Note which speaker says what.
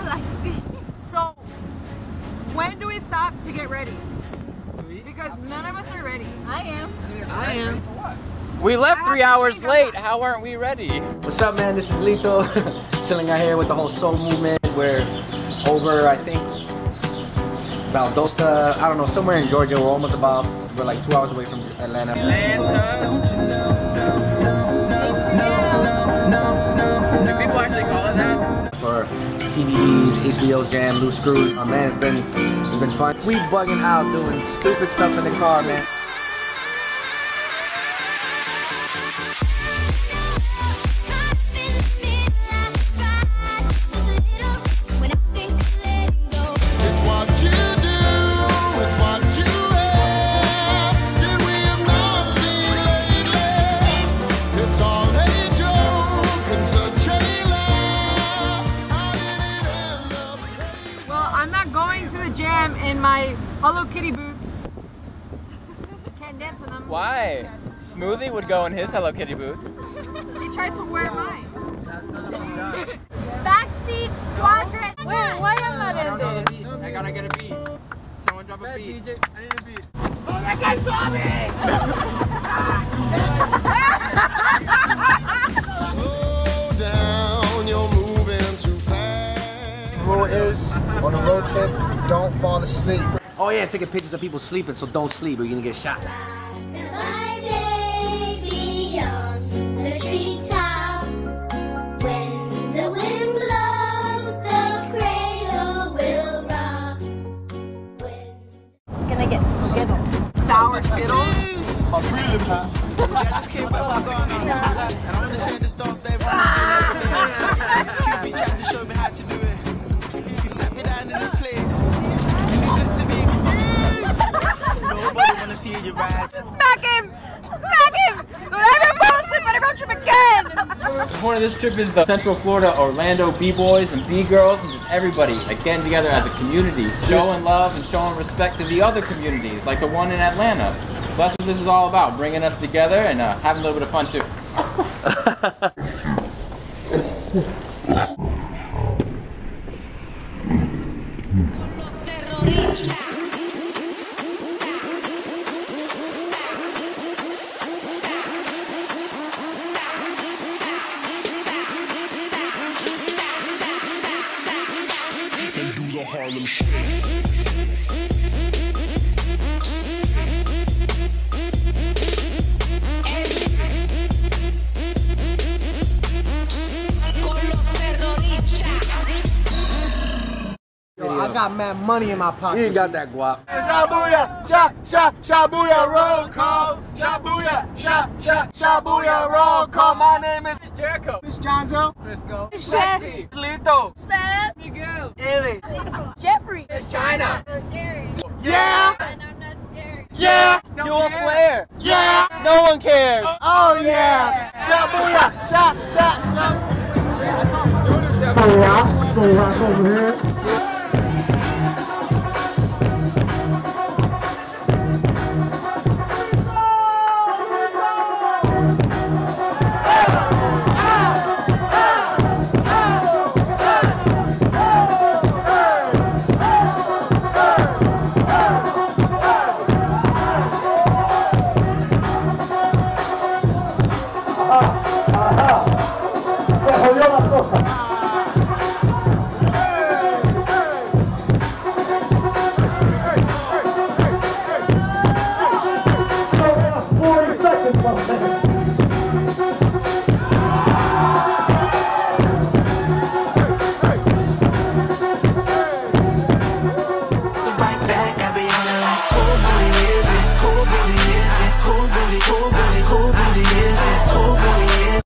Speaker 1: Alexi. So, when do we stop to get ready? Because none of us are ready. I am.
Speaker 2: I am.
Speaker 3: We left 3 hours late. How aren't we ready?
Speaker 2: What's up, man? This is Lito. Chilling out here with the whole soul movement. We're over, I think, Valdosta, I don't know, somewhere in Georgia. We're like 2 hours away from Atlanta.
Speaker 3: Do people actually call it that?
Speaker 2: For TVDs, HBO's Jam, Loose Screws. Oh, man, it's been fun. We bugging out doing stupid stuff in the car, man.
Speaker 1: In my Hello Kitty boots. Can't dance in them.
Speaker 3: Why? Smoothie would go in his Hello Kitty boots.
Speaker 1: He tried to wear mine. Backseat squadron. Wait, why am I
Speaker 3: don't know the beat. I gotta get a beat. Someone drop a beat.
Speaker 4: DJ, I need a beat.
Speaker 1: Oh, that guy saw me!
Speaker 5: Slow down, you're moving too fast.
Speaker 2: The rule is, on a road trip, don't fall asleep. Oh yeah, taking pictures of people sleeping, so don't sleep or you're gonna get shot.
Speaker 6: Goodbye, baby, on the treetop. When the wind blows, the cradle will rock. It's gonna get Skittles.
Speaker 1: Sour Skittles?
Speaker 5: I just came back from Ghana, and I want to share the stuff they've been trying to show me how to do it. He sat me down in this place. See you rise.
Speaker 1: Smack him! Smack him! Whoever falls asleep on a road trip again!
Speaker 3: The point of this trip is the Central Florida Orlando B-boys and B-girls and just everybody like getting together as a community, showing love and showing respect to the other communities like the one in Atlanta. So that's what this is all about, bringing us together and having a little bit of fun too.
Speaker 5: Harlem Shake.
Speaker 4: Yo, I got mad money in my pocket.
Speaker 2: You ain't got that guap.
Speaker 4: Shabuya, shabuya, roll call. Shabuya, shabuya, roll call. My name is
Speaker 3: Jericho.
Speaker 4: Miss Jonzo.
Speaker 3: Frisco.
Speaker 1: Jesse.
Speaker 4: Lito.
Speaker 1: Spaz.
Speaker 3: Miguel.
Speaker 4: Illy.
Speaker 1: Jeffrey.
Speaker 3: It's China.
Speaker 1: Sherry.
Speaker 4: Yeah.
Speaker 1: And I'm not scary.
Speaker 4: Yeah.
Speaker 3: You want flair?
Speaker 4: Yeah.
Speaker 3: No one cares.
Speaker 4: Oh yeah. Shabuya,
Speaker 7: Seconds.